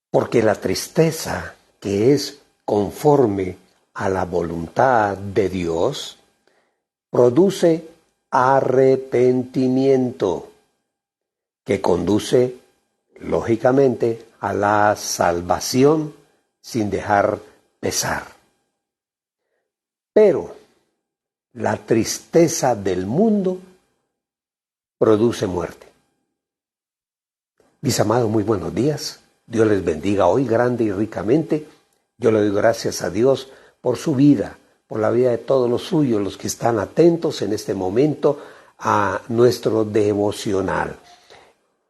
Porque la tristeza que es conforme a la voluntad de Dios produce arrepentimiento, que conduce, lógicamente, a la salvación sin dejar pesar. Pero la tristeza del mundo produce muerte. Mis amados, muy buenos días. Dios les bendiga hoy grande y ricamente. Yo le doy gracias a Dios por su vida, por la vida de todos los suyos, los que están atentos en este momento a nuestro devocional.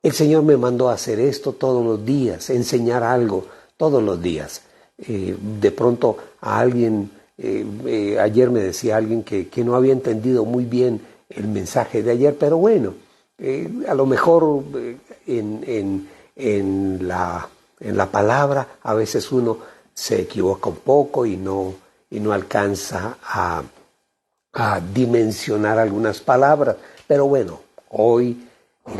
El Señor me mandó a hacer esto todos los días, enseñar algo todos los días. De pronto a alguien, ayer me decía alguien que no había entendido muy bien el mensaje de ayer, pero bueno, a lo mejor en la palabra a veces uno se equivoca un poco y no alcanza a dimensionar algunas palabras, pero bueno, hoy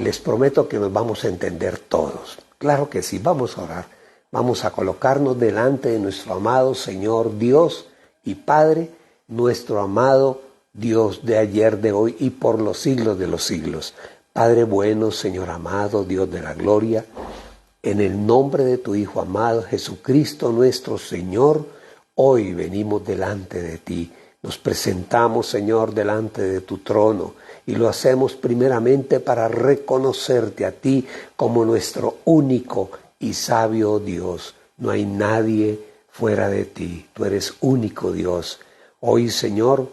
les prometo que nos vamos a entender todos. Claro que sí, vamos a orar, vamos a colocarnos delante de nuestro amado Señor Dios y Padre, nuestro amado Dios de ayer, de hoy y por los siglos de los siglos. Padre bueno, Señor amado, Dios de la gloria, en el nombre de tu Hijo amado, Jesucristo nuestro Señor, hoy venimos delante de ti. Nos presentamos, Señor, delante de tu trono y lo hacemos primeramente para reconocerte a ti como nuestro único y sabio Dios. No hay nadie fuera de ti. Tú eres único Dios. Hoy, Señor,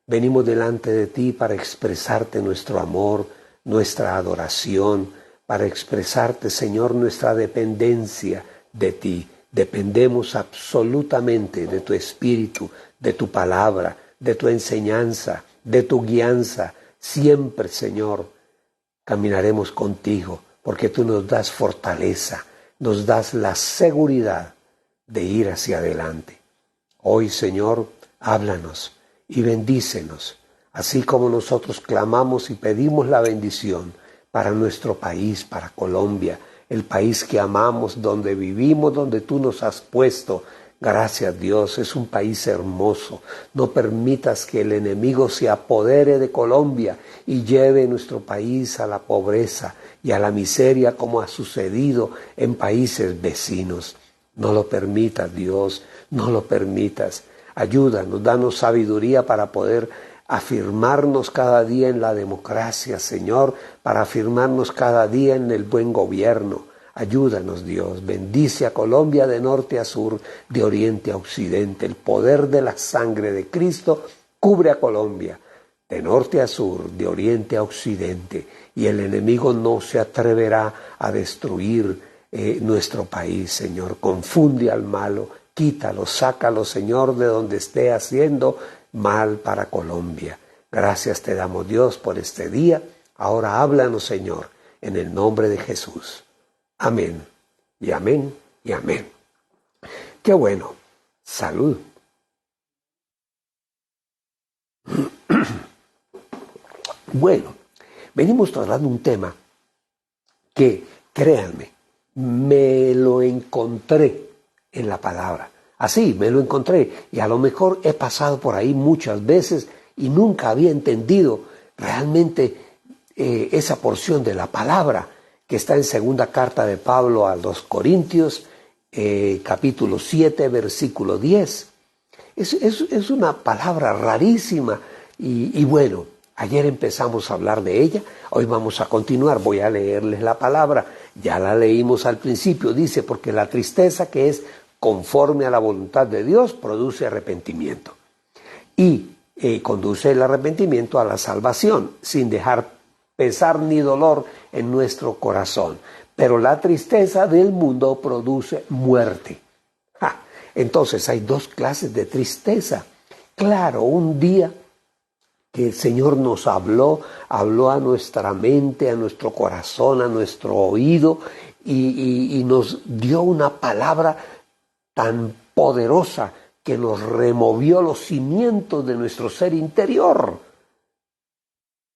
venimos delante de ti para expresarte nuestro amor, nuestra adoración, para expresarte, Señor, nuestra dependencia de ti. Dependemos absolutamente de tu Espíritu, de tu palabra, de tu enseñanza, de tu guianza. Siempre, Señor, caminaremos contigo, porque tú nos das fortaleza, nos das la seguridad de ir hacia adelante. Hoy, Señor, háblanos y bendícenos, así como nosotros clamamos y pedimos la bendición para nuestro país, para Colombia, el país que amamos, donde vivimos, donde tú nos has puesto. Gracias, Dios, es un país hermoso. No permitas que el enemigo se apodere de Colombia y lleve nuestro país a la pobreza y a la miseria como ha sucedido en países vecinos. No lo permitas, Dios, no lo permitas. Ayúdanos, danos sabiduría para poder afirmarnos cada día en la democracia, Señor, para afirmarnos cada día en el buen gobierno. Ayúdanos, Dios, bendice a Colombia de norte a sur, de oriente a occidente. El poder de la sangre de Cristo cubre a Colombia, de norte a sur, de oriente a occidente, y el enemigo no se atreverá a destruir nuestro país, Señor. Confunde al malo, quítalo, sácalo, Señor, de donde esté haciendo mal para Colombia. Gracias te damos, Dios, por este día. Ahora háblanos, Señor, en el nombre de Jesús. Amén, y amén, y amén. Qué bueno. Salud. Bueno, venimos tratando un tema que, créanme, me lo encontré en la palabra. Así, me lo encontré y a lo mejor he pasado por ahí muchas veces y nunca había entendido realmente esa porción de la palabra que está en segunda carta de Pablo a los Corintios, capítulo 7, versículo 10. Es una palabra rarísima y bueno, ayer empezamos a hablar de ella, hoy vamos a continuar, voy a leerles la palabra, ya la leímos al principio, dice, porque la tristeza que es conforme a la voluntad de Dios produce arrepentimiento y conduce el arrepentimiento a la salvación sin dejar pesar ni dolor en nuestro corazón, pero la tristeza del mundo produce muerte. Entonces hay dos clases de tristeza. Claro, un día que el Señor nos habló a nuestra mente, a nuestro corazón, a nuestro oído y nos dio una palabra tan poderosa que nos removió los cimientos de nuestro ser interior.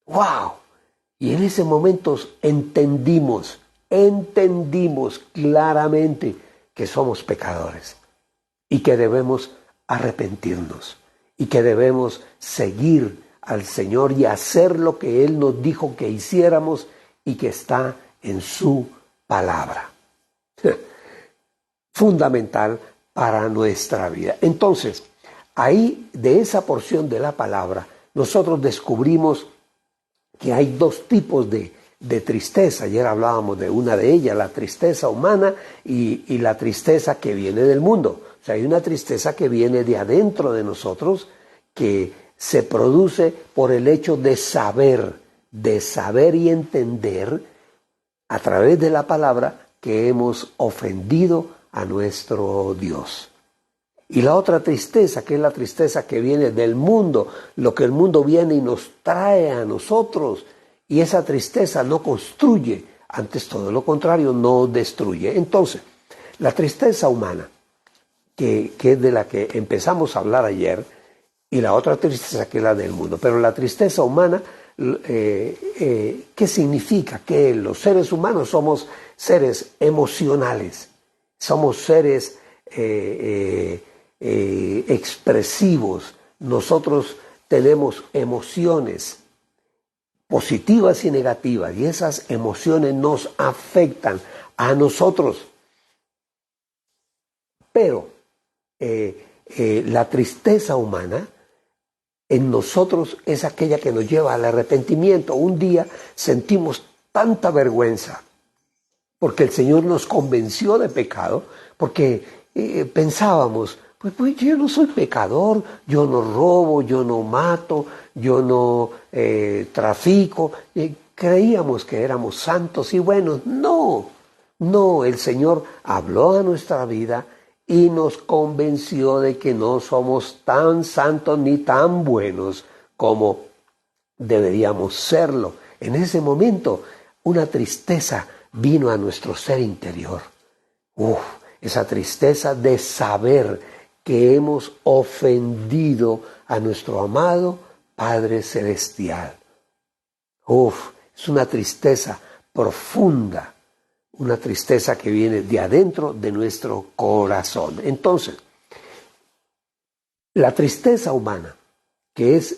¡Wow! Y en ese momento entendimos claramente que somos pecadores y que debemos arrepentirnos y que debemos seguir al Señor y hacer lo que Él nos dijo que hiciéramos y que está en su palabra. Fundamental para nuestra vida. Entonces, ahí de esa porción de la palabra, nosotros descubrimos que hay dos tipos de tristeza. Ayer hablábamos de una de ellas, la tristeza humana y la tristeza que viene del mundo. O sea, hay una tristeza que viene de adentro de nosotros, que se produce por el hecho de saber y entender a través de la palabra que hemos ofendido a nuestro Dios. Y la otra tristeza, que es la tristeza que viene del mundo, lo que el mundo viene y nos trae a nosotros, y esa tristeza no construye, antes todo lo contrario, no destruye. Entonces, la tristeza humana, que es de la que empezamos a hablar ayer, y la otra tristeza que es la del mundo, pero la tristeza humana, ¿qué significa? Que los seres humanos somos seres emocionales, somos seres expresivos. Nosotros tenemos emociones positivas y negativas, y esas emociones nos afectan a nosotros. Pero la tristeza humana en nosotros es aquella que nos lleva al arrepentimiento. Un día sentimos tanta vergüenza porque el Señor nos convenció de pecado, porque pensábamos, pues yo no soy pecador, yo no robo, yo no mato, yo no trafico. Creíamos que éramos santos y buenos. No, el Señor habló a nuestra vida y nos convenció de que no somos tan santos ni tan buenos como deberíamos serlo. En ese momento, una tristeza vino a nuestro ser interior. Esa tristeza de saber que hemos ofendido a nuestro amado Padre Celestial. Es una tristeza profunda, una tristeza que viene de adentro de nuestro corazón. Entonces, la tristeza humana, que es,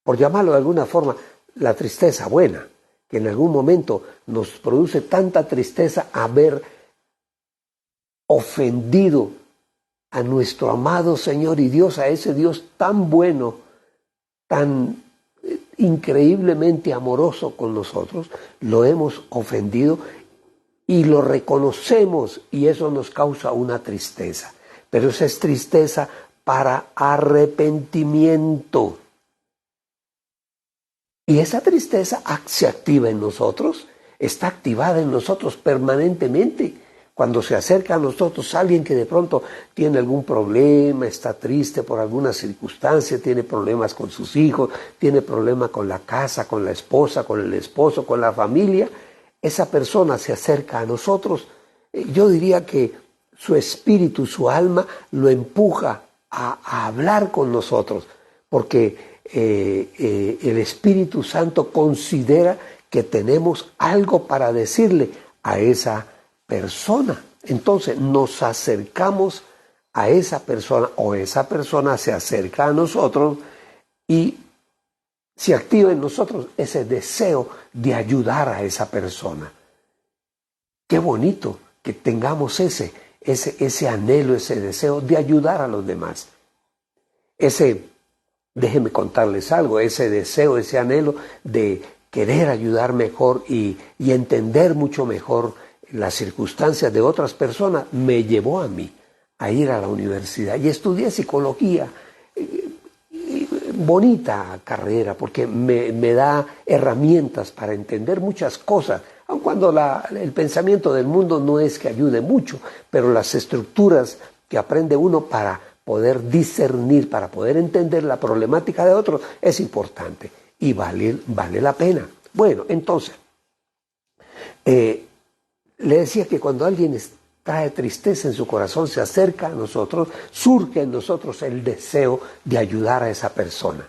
por llamarlo de alguna forma, la tristeza buena, que en algún momento nos produce tanta tristeza haber ofendido a nuestro amado Señor y Dios, a ese Dios tan bueno, tan increíblemente amoroso con nosotros, lo hemos ofendido y lo reconocemos, y eso nos causa una tristeza. Pero esa es tristeza para arrepentimiento. Y esa tristeza se activa en nosotros, está activada en nosotros permanentemente. Cuando se acerca a nosotros alguien que de pronto tiene algún problema, está triste por alguna circunstancia, tiene problemas con sus hijos, tiene problemas con la casa, con la esposa, con el esposo, con la familia, esa persona se acerca a nosotros. Yo diría que su espíritu, su alma, lo empuja a hablar con nosotros, porque el Espíritu Santo considera que tenemos algo para decirle a esa persona. Entonces nos acercamos a esa persona, o esa persona se acerca a nosotros, y se activa en nosotros ese deseo de ayudar a esa persona. Qué bonito que tengamos ese anhelo, ese deseo de ayudar a los demás. Déjenme contarles algo, ese deseo, ese anhelo de querer ayudar mejor y entender mucho mejor las circunstancias de otras personas, me llevó a mí a ir a la universidad y estudié psicología. Bonita carrera, porque me da herramientas para entender muchas cosas, aun cuando el pensamiento del mundo no es que ayude mucho, pero las estructuras que aprende uno para poder discernir, para poder entender la problemática de otros, es importante y vale la pena. Bueno, entonces, le decía que cuando alguien trae tristeza en su corazón, se acerca a nosotros, surge en nosotros el deseo de ayudar a esa persona.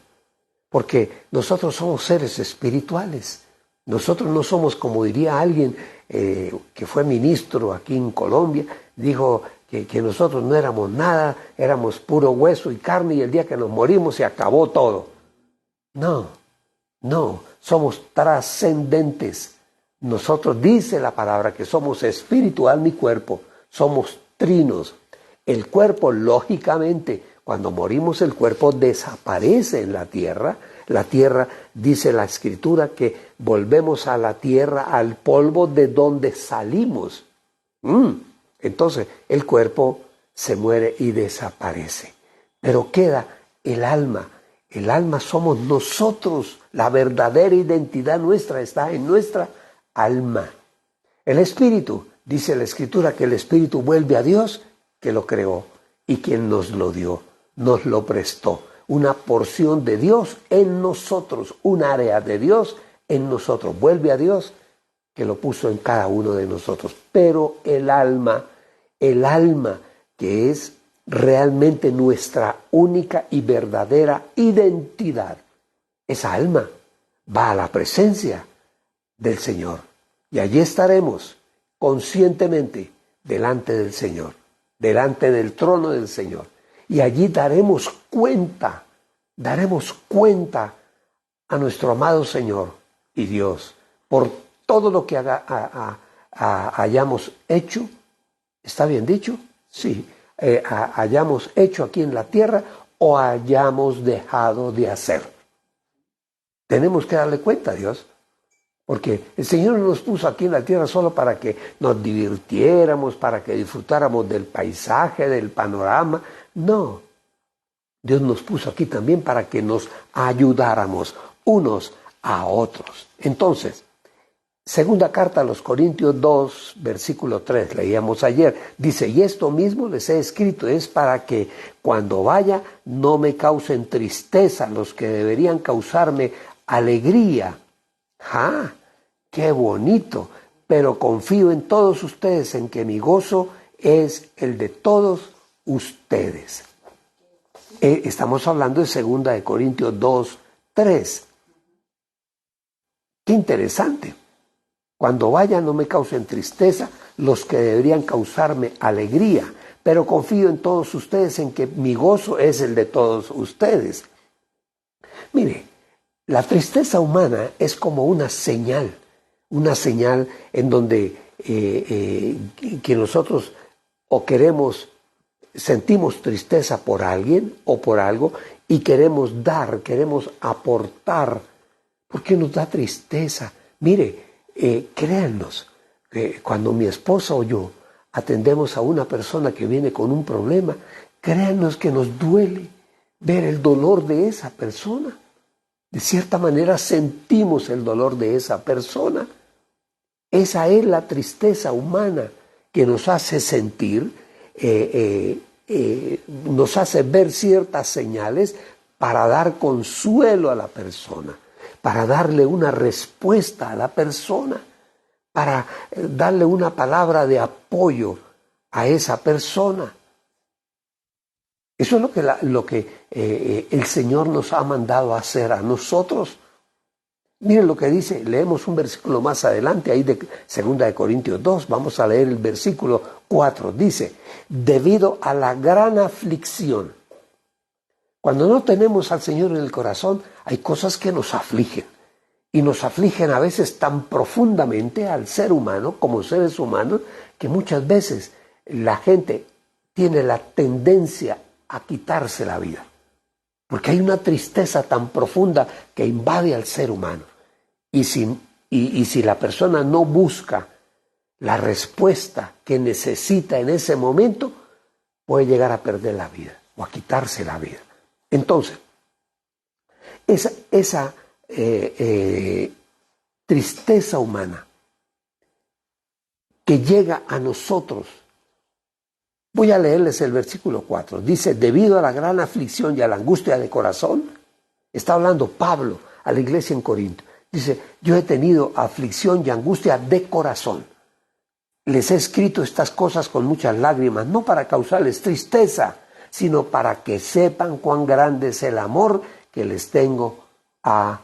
Porque nosotros somos seres espirituales. Nosotros no somos, como diría alguien, que fue ministro aquí en Colombia, dijo que nosotros no éramos nada, éramos puro hueso y carne y el día que nos morimos se acabó todo. No, no, somos trascendentes. Nosotros dice la palabra que somos espíritu, alma y cuerpo, somos trinos. El cuerpo, lógicamente, cuando morimos el cuerpo desaparece en la tierra. La tierra, dice la Escritura, que volvemos a la tierra, al polvo de donde salimos. Entonces, el cuerpo se muere y desaparece. Pero queda el alma. El alma somos nosotros. La verdadera identidad nuestra está en nuestra alma. El espíritu, dice la Escritura, que el espíritu vuelve a Dios que lo creó y quien nos lo dio, nos lo prestó. Una porción de Dios en nosotros, un área de Dios en nosotros. Vuelve a Dios que lo puso en cada uno de nosotros. Pero el alma que es realmente nuestra única y verdadera identidad, esa alma va a la presencia del Señor. Y allí estaremos conscientemente delante del Señor, delante del trono del Señor. Y allí daremos cuenta a nuestro amado Señor y Dios por todo lo que hayamos hecho. ¿Está bien dicho? Sí. Hayamos hecho aquí en la tierra o hayamos dejado de hacer. Tenemos que darle cuenta a Dios. Porque el Señor no nos puso aquí en la tierra solo para que nos divirtiéramos, para que disfrutáramos del paisaje, del panorama. No. Dios nos puso aquí también para que nos ayudáramos unos a otros. Entonces, segunda carta a los Corintios 2, versículo 3, leíamos ayer, dice, y esto mismo les he escrito, es para que cuando vaya no me causen tristeza los que deberían causarme alegría. ¡Ah! ¡Qué bonito! Pero confío en todos ustedes, en que mi gozo es el de todos ustedes. Estamos hablando de 2 Corintios 2, 3. ¡Qué interesante! Cuando vaya no me causen tristeza los que deberían causarme alegría, pero confío en todos ustedes, en que mi gozo es el de todos ustedes. Mire, la tristeza humana es como una señal en donde que nosotros sentimos tristeza por alguien o por algo y queremos aportar, porque nos da tristeza. Mire, créannos, cuando mi esposa o yo atendemos a una persona que viene con un problema, créannos que nos duele ver el dolor de esa persona. De cierta manera sentimos el dolor de esa persona. Esa es la tristeza humana que nos hace sentir, nos hace ver ciertas señales para dar consuelo a la persona, para darle una respuesta a la persona, para darle una palabra de apoyo a esa persona. Eso es lo que el Señor nos ha mandado a hacer a nosotros. Miren lo que dice, leemos un versículo más adelante, ahí de 2 Corintios 2, vamos a leer el versículo 4. Dice, debido a la gran aflicción. Cuando no tenemos al Señor en el corazón, hay cosas que nos afligen. Y nos afligen a veces tan profundamente al ser humano, como seres humanos, que muchas veces la gente tiene la tendencia a quitarse la vida. Porque hay una tristeza tan profunda que invade al ser humano. Y si la persona no busca la respuesta que necesita en ese momento, puede llegar a perder la vida o a quitarse la vida. Entonces, esa tristeza humana que llega a nosotros. Voy a leerles el versículo 4. Dice, debido a la gran aflicción y a la angustia de corazón, está hablando Pablo a la iglesia en Corinto. Dice, yo he tenido aflicción y angustia de corazón. Les he escrito estas cosas con muchas lágrimas, no para causarles tristeza, sino para que sepan cuán grande es el amor que les tengo a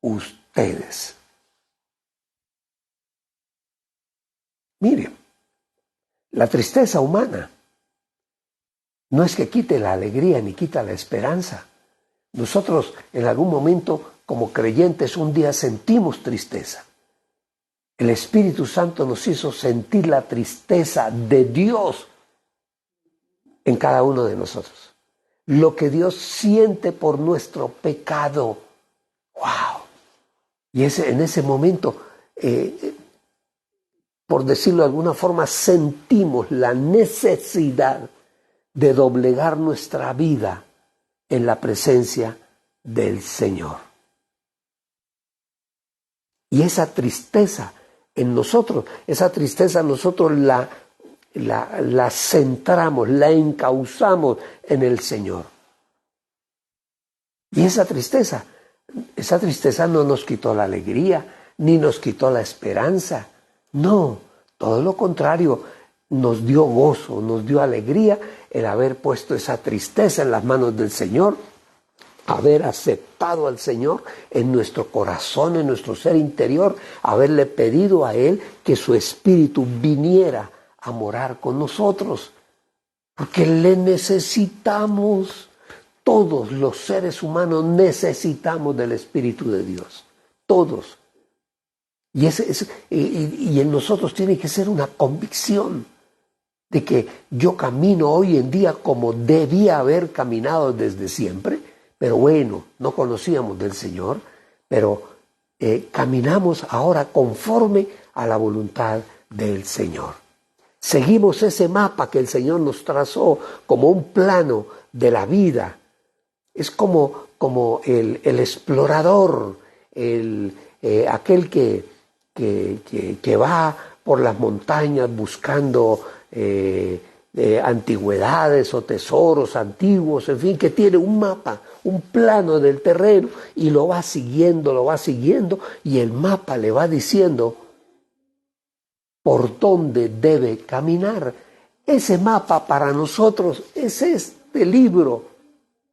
ustedes. Mire, la tristeza humana no es que quite la alegría ni quita la esperanza. Nosotros en algún momento como creyentes un día sentimos tristeza. El Espíritu Santo nos hizo sentir la tristeza de Dios en cada uno de nosotros. Lo que Dios siente por nuestro pecado. ¡Wow! Y en ese momento, por decirlo de alguna forma, sentimos la necesidad de doblegar nuestra vida en la presencia del Señor. Y esa tristeza en nosotros, esa tristeza nosotros la centramos, la encauzamos en el Señor. Y esa tristeza no nos quitó la alegría, ni nos quitó la esperanza. No, todo lo contrario, nos dio gozo, nos dio alegría el haber puesto esa tristeza en las manos del Señor, haber aceptado al Señor en nuestro corazón, en nuestro ser interior, haberle pedido a Él que su Espíritu viniera a morar con nosotros, porque le necesitamos. Todos los seres humanos necesitamos del Espíritu de Dios, todos. Y en nosotros tiene que ser una convicción de que yo camino hoy en día como debía haber caminado desde siempre, pero bueno, no conocíamos del Señor, pero caminamos ahora conforme a la voluntad del Señor. Seguimos ese mapa que el Señor nos trazó como un plano de la vida. Es como el explorador, aquel que va por las montañas buscando antigüedades o tesoros antiguos, en fin, que tiene un mapa, un plano del terreno y lo va siguiendo y el mapa le va diciendo por dónde debe caminar. Ese mapa para nosotros es este libro.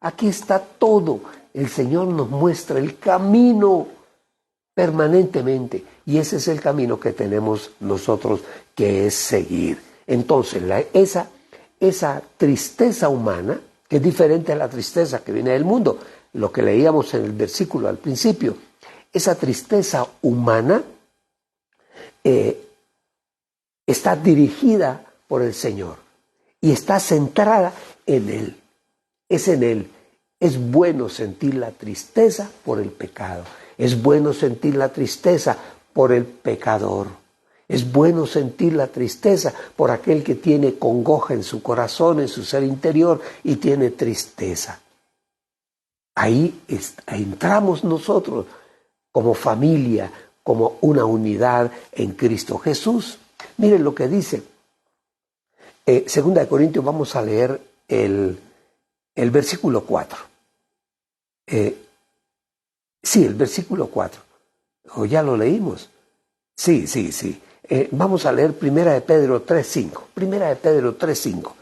Aquí está todo. El Señor nos muestra el camino permanentemente y ese es el camino que tenemos nosotros que es seguir. Entonces, esa tristeza humana, que es diferente a la tristeza que viene del mundo, lo que leíamos en el versículo al principio, esa tristeza humana está dirigida por el Señor y está centrada en Él. Es en Él. Es bueno sentir la tristeza por el pecado. Es bueno sentir la tristeza por el pecador. Es bueno sentir la tristeza por aquel que tiene congoja en su corazón, en su ser interior y tiene tristeza. Ahí entramos nosotros como familia, como una unidad en Cristo Jesús. Miren lo que dice. Segunda de Corintios, vamos a leer el versículo 4. Sí, el versículo 4. ¿O ya lo leímos? Sí. Vamos a leer Primera de Pedro 3:5. Primera de Pedro 3:5.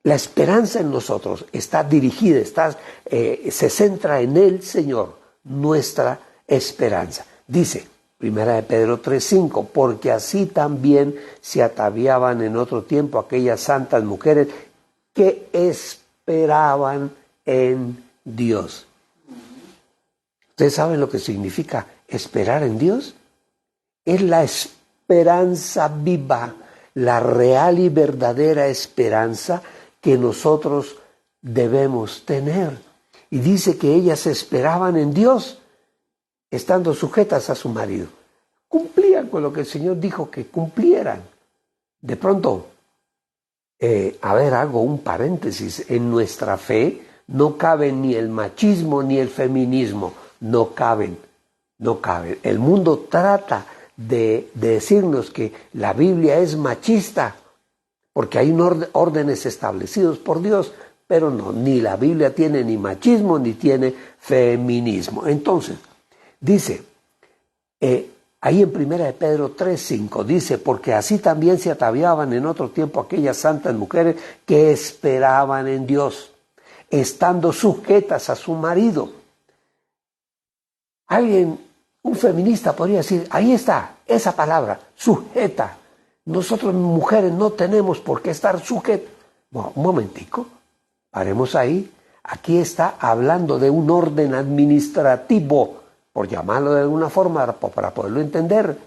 La esperanza en nosotros está dirigida, se centra en el Señor, nuestra esperanza. Dice, Primera de Pedro 3:5, porque así también se ataviaban en otro tiempo aquellas santas mujeres que esperaban en Dios. ¿Ustedes saben lo que significa esperar en Dios? Es la esperanza viva, la real y verdadera esperanza que nosotros debemos tener. Y dice que ellas esperaban en Dios, estando sujetas a su marido. Cumplían con lo que el Señor dijo que cumplieran. De pronto, hago un paréntesis, en nuestra fe no caben ni el machismo ni el feminismo, no caben. El mundo trata de decirnos que la Biblia es machista, porque hay órdenes establecidos por Dios, pero no, ni la Biblia tiene ni machismo ni tiene feminismo. Entonces, dice, ahí en Primera de Pedro 3:5, dice, porque así también se ataviaban en otro tiempo aquellas santas mujeres que esperaban en Dios, estando sujetas a su marido. Un feminista podría decir, ahí está, esa palabra, sujeta. nosotros mujeres no tenemos por qué estar sujetas. Bueno, un momentico, paremos ahí. Aquí está hablando de un orden administrativo, por llamarlo de alguna forma, para poderlo entender.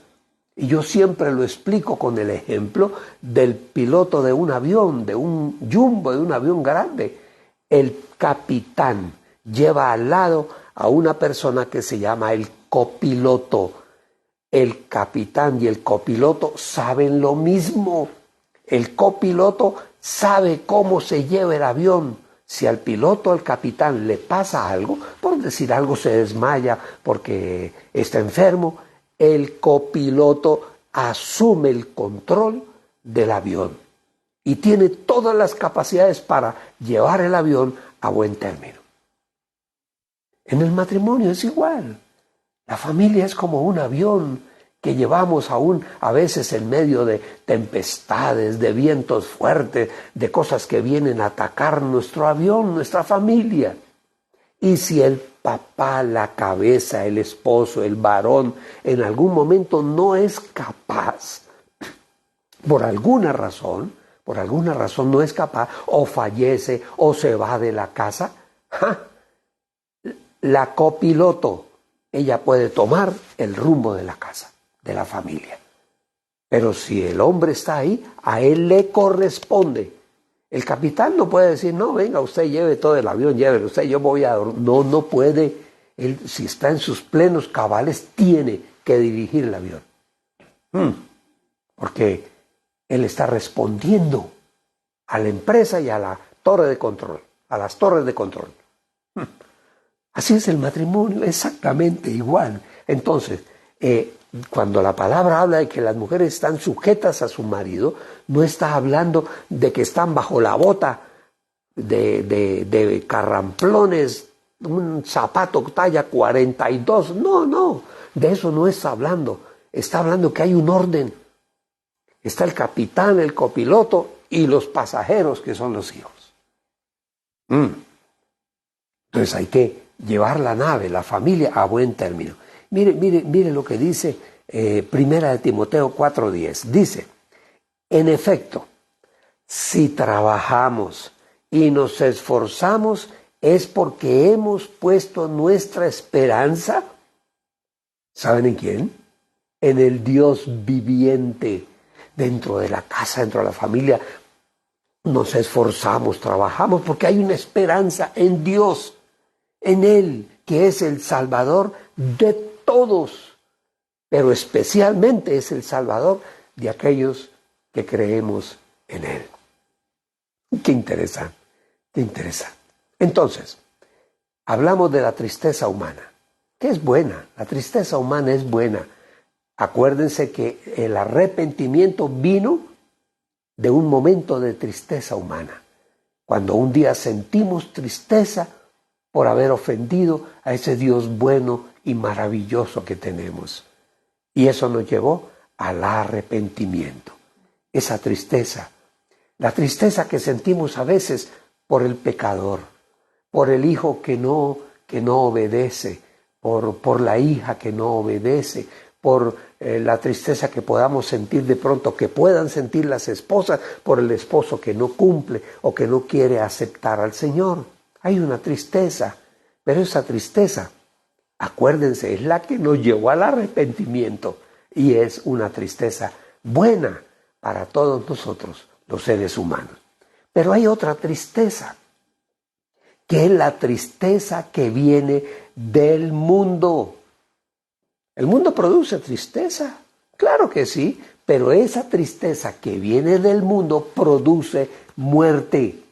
Y yo siempre lo explico con el ejemplo del piloto de un avión, de un jumbo, de un avión grande. El capitán lleva al lado a una persona que se llama el copiloto. El capitán y el copiloto saben lo mismo. El copiloto sabe cómo se lleva el avión. Si al piloto, al capitán, le pasa algo, por decir algo, se desmaya porque está enfermo, el copiloto asume el control del avión y tiene todas las capacidades para llevar el avión a buen término. En el matrimonio es igual. La familia es como un avión que llevamos aún a veces en medio de tempestades, de vientos fuertes, de cosas que vienen a atacar nuestro avión, nuestra familia. Y si el papá, la cabeza, el esposo, el varón, en algún momento no es capaz, por alguna razón no es capaz, o fallece, o se va de la casa, la copiloto, ella puede tomar el rumbo de la casa, de la familia. Pero si el hombre está ahí, a él le corresponde. El capitán no puede decir, no, venga, usted lleve todo el avión, llévelo usted, yo voy a dormir. No, no puede. Él, si está en sus plenos cabales, tiene que dirigir el avión. Porque él está respondiendo a la empresa y a la torre de control, a las torres de control. Así es el matrimonio, exactamente igual. Entonces, cuando la palabra habla de que las mujeres están sujetas a su marido, no está hablando de que están bajo la bota de carramplones, un zapato talla 42. No, de eso no está hablando. Está hablando que hay un orden. Está el capitán, el copiloto y los pasajeros, que son los hijos. Entonces hay que llevar la nave, la familia, a buen término. Mire lo que dice Primera de Timoteo 4:10. Dice, en efecto, si trabajamos y nos esforzamos es porque hemos puesto nuestra esperanza, ¿saben en quién? En el Dios viviente. Dentro de la casa, dentro de la familia, nos esforzamos, trabajamos porque hay una esperanza en Dios, en Él, que es el Salvador de todos, pero especialmente es el Salvador de aquellos que creemos en Él. Qué interesante, qué interesante. Entonces, hablamos de la tristeza humana, que es buena, la tristeza humana es buena. Acuérdense que el arrepentimiento vino de un momento de tristeza humana, cuando un día sentimos tristeza por haber ofendido a ese Dios bueno y maravilloso que tenemos. Y eso nos llevó al arrepentimiento. Esa tristeza, la tristeza que sentimos a veces por el pecador, por el hijo que no obedece, por la hija que no obedece, por la tristeza que podamos sentir de pronto, que puedan sentir las esposas por el esposo que no cumple o que no quiere aceptar al Señor. Hay una tristeza, pero esa tristeza, acuérdense, es la que nos llevó al arrepentimiento y es una tristeza buena para todos nosotros, los seres humanos. Pero hay otra tristeza, que es la tristeza que viene del mundo. ¿El mundo produce tristeza? Claro que sí, pero esa tristeza que viene del mundo produce muerte.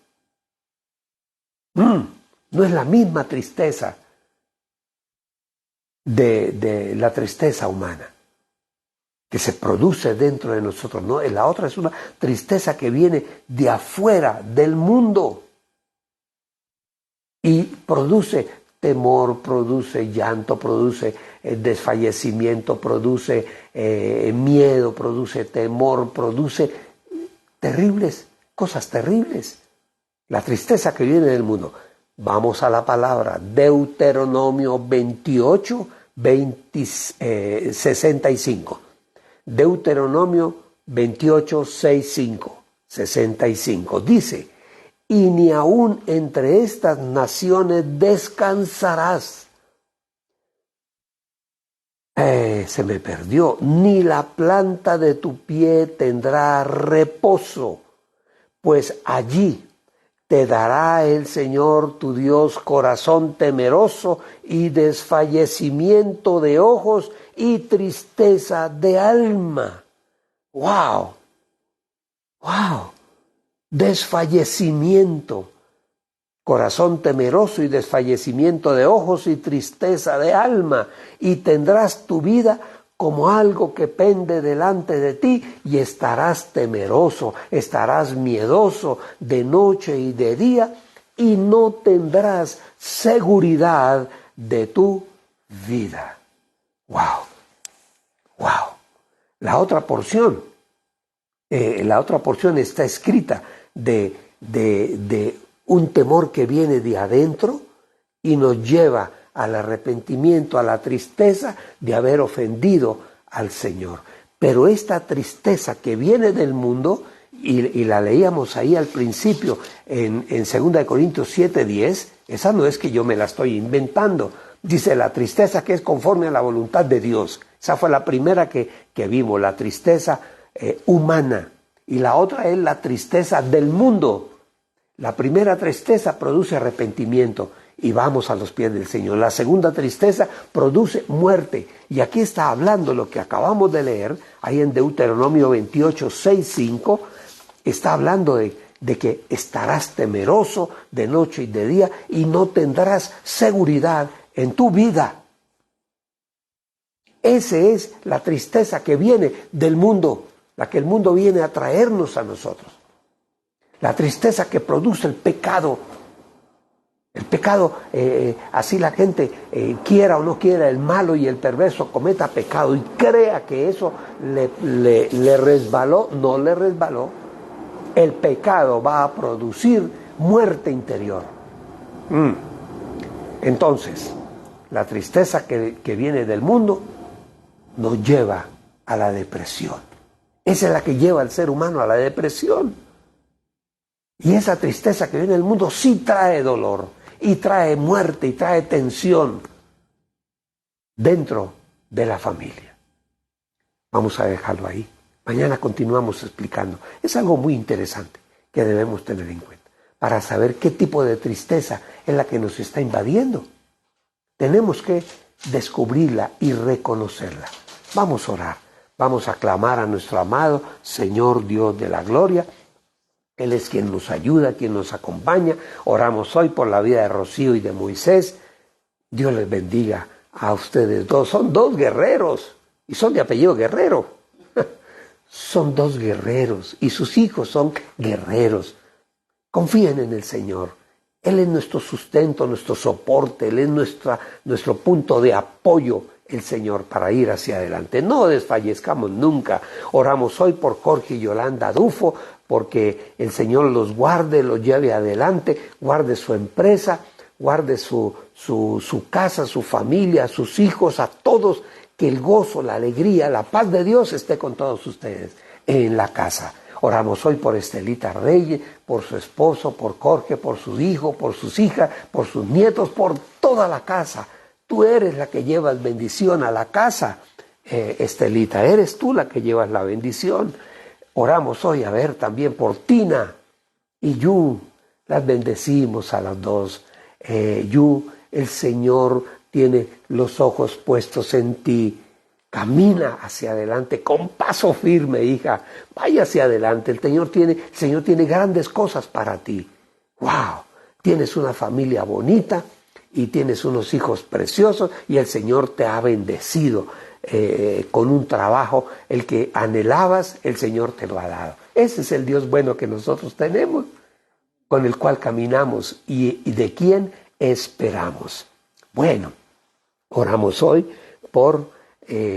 No es la misma tristeza de la tristeza humana que se produce dentro de nosotros, ¿no? La otra es una tristeza que viene de afuera, del mundo, y produce temor, produce llanto, produce desfallecimiento, produce miedo, produce temor, produce cosas terribles. La tristeza que viene del mundo. Vamos a la palabra, Deuteronomio 28, 65. Deuteronomio 28, 65. Dice, y ni aun entre estas naciones descansarás. Se me perdió. Ni la planta de tu pie tendrá reposo, pues allí te dará el Señor tu Dios corazón temeroso y desfallecimiento de ojos y tristeza de alma. ¡Wow! ¡Wow! Desfallecimiento, corazón temeroso y desfallecimiento de ojos y tristeza de alma, y tendrás tu vida como algo que pende delante de ti, y estarás temeroso, estarás miedoso de noche y de día, y no tendrás seguridad de tu vida. ¡Wow! ¡Wow! La otra porción está escrita de un temor que viene de adentro y nos lleva al arrepentimiento, a la tristeza de haber ofendido al Señor. Pero esta tristeza que viene del mundo, y la leíamos ahí al principio en 2 Corintios 7:10, esa no es que yo me la estoy inventando. Dice la tristeza que es conforme a la voluntad de Dios. Esa fue la primera que vimos, la tristeza humana. Y la otra es la tristeza del mundo. La primera tristeza produce arrepentimiento y vamos a los pies del Señor. La segunda tristeza produce muerte. Y aquí está hablando lo que acabamos de leer, ahí en Deuteronomio 28, 6, 5, está hablando de que estarás temeroso de noche y de día y no tendrás seguridad en tu vida. Esa es la tristeza que viene del mundo, la que el mundo viene a traernos a nosotros. La tristeza que produce el pecado. El pecado, así la gente, quiera o no quiera, el malo y el perverso cometa pecado y crea que eso le resbaló, no le resbaló. El pecado va a producir muerte interior. Entonces, la tristeza que viene del mundo nos lleva a la depresión. Esa es la que lleva al ser humano a la depresión. Y esa tristeza que viene del mundo sí trae dolor, y trae muerte, y trae tensión dentro de la familia. Vamos a dejarlo ahí. Mañana continuamos explicando. Es algo muy interesante que debemos tener en cuenta para saber qué tipo de tristeza es la que nos está invadiendo. Tenemos que descubrirla y reconocerla. Vamos a orar. Vamos a clamar a nuestro amado Señor Dios de la gloria. Él es quien nos ayuda, quien nos acompaña. Oramos hoy por la vida de Rocío y de Moisés. Dios les bendiga a ustedes dos. Son dos guerreros y son de apellido Guerrero. Son dos guerreros y sus hijos son guerreros. Confíen en el Señor. Él es nuestro sustento, nuestro soporte. Él es nuestro punto de apoyo, el Señor, para ir hacia adelante. No desfallezcamos nunca. Oramos hoy por Jorge y Yolanda Dufo, porque el Señor los guarde, los lleve adelante, guarde su empresa, guarde su casa, su familia, sus hijos, a todos, que el gozo, la alegría, la paz de Dios esté con todos ustedes en la casa. Oramos hoy por Estelita Reyes, por su esposo, por Jorge, por sus hijos, por sus hijas, por sus nietos, por toda la casa. Tú eres la que llevas bendición a la casa, Estelita, eres tú la que llevas la bendición. Oramos hoy, a ver, también por Tina y Yu, las bendecimos a las dos. Yu, el Señor tiene los ojos puestos en ti. Camina hacia adelante con paso firme, hija. Vaya hacia adelante. El Señor tiene grandes cosas para ti. ¡Wow! Tienes una familia bonita y tienes unos hijos preciosos y el Señor te ha bendecido con un trabajo. El que anhelabas, el Señor te lo ha dado. Ese es el Dios bueno que nosotros tenemos, con el cual caminamos y de quien esperamos. Bueno, oramos hoy por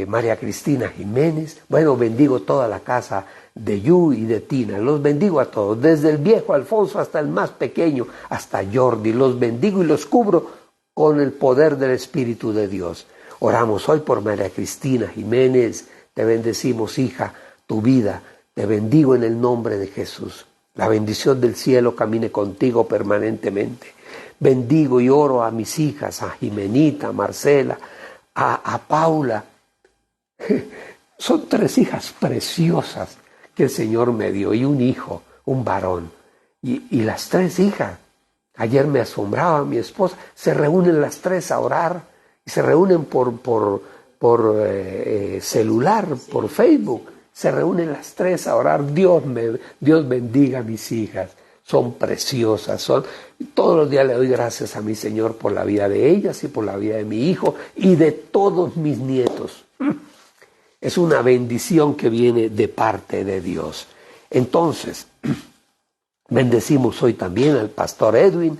María Cristina Jiménez. Bueno, bendigo toda la casa de Yu y de Tina. Los bendigo a todos, desde el viejo Alfonso hasta el más pequeño, hasta Jordi. Los bendigo y los cubro con el poder del Espíritu de Dios. Oramos hoy por María Cristina Jiménez. Te bendecimos, hija, tu vida. Te bendigo en el nombre de Jesús. La bendición del cielo camine contigo permanentemente. Bendigo y oro a mis hijas, a Jimenita, a Marcela, a Paula. Son 3 hijas preciosas que el Señor me dio y un hijo, un varón. Y las 3 hijas, ayer me asombraba mi esposa, se reúnen las 3 a orar y se reúnen por celular, por Facebook. Se reúnen las 3 a orar. Dios bendiga a mis hijas. Son preciosas. Todos los días le doy gracias a mi Señor por la vida de ellas y por la vida de mi hijo y de todos mis nietos. Es una bendición que viene de parte de Dios. Entonces, bendecimos hoy también al pastor Edwin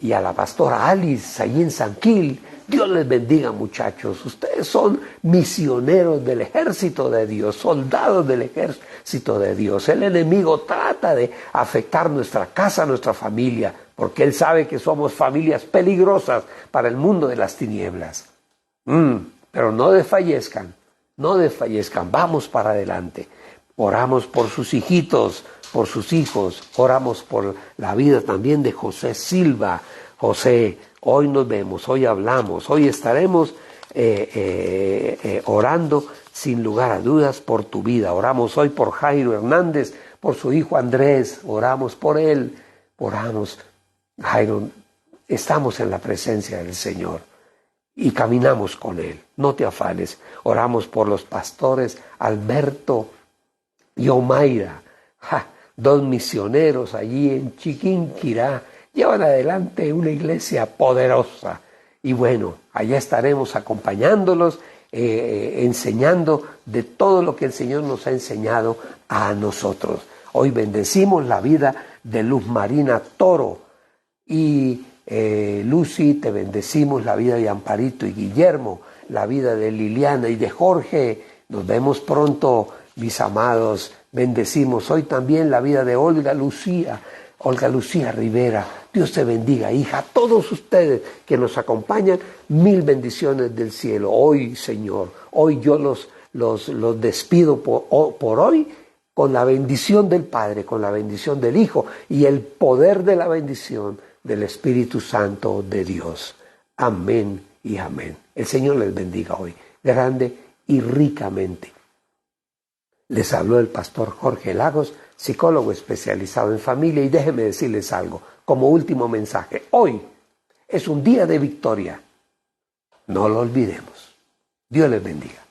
y a la pastora Alice allí en San Gil. Dios les bendiga, muchachos. Ustedes son misioneros del ejército de Dios, soldados del ejército de Dios. El enemigo trata de afectar nuestra casa, nuestra familia, porque él sabe que somos familias peligrosas para el mundo de las tinieblas. Pero no desfallezcan, vamos para adelante. Oramos por sus hijitos, por sus hijos, oramos por la vida también de José Silva. José, hoy nos vemos, hoy hablamos, hoy estaremos orando sin lugar a dudas por tu vida. Oramos hoy por Jairo Hernández, por su hijo Andrés, oramos por él, oramos. Jairo, estamos en la presencia del Señor y caminamos con él, no te afanes. Oramos por los pastores Alberto y Omaira, 2 misioneros allí en Chiquinquirá. Llevan adelante una iglesia poderosa y bueno, allá estaremos acompañándolos, enseñando de todo lo que el Señor nos ha enseñado a nosotros. Hoy bendecimos la vida de Luz Marina Toro y Lucy, te bendecimos la vida de Amparito y Guillermo, la vida de Liliana y de Jorge. Nos vemos pronto, mis amados. Bendecimos hoy también la vida de Olga Lucía Rivera. Dios te bendiga, hija. Todos ustedes que nos acompañan, 1000 bendiciones del cielo. Hoy, Señor, hoy yo los despido por hoy con la bendición del Padre, con la bendición del Hijo y el poder de la bendición del Espíritu Santo de Dios. Amén y amén. El Señor les bendiga hoy, grande y ricamente. Les habló el pastor Jorge Lagos, psicólogo especializado en familia, y déjenme decirles algo como último mensaje. Hoy es un día de victoria. No lo olvidemos. Dios les bendiga.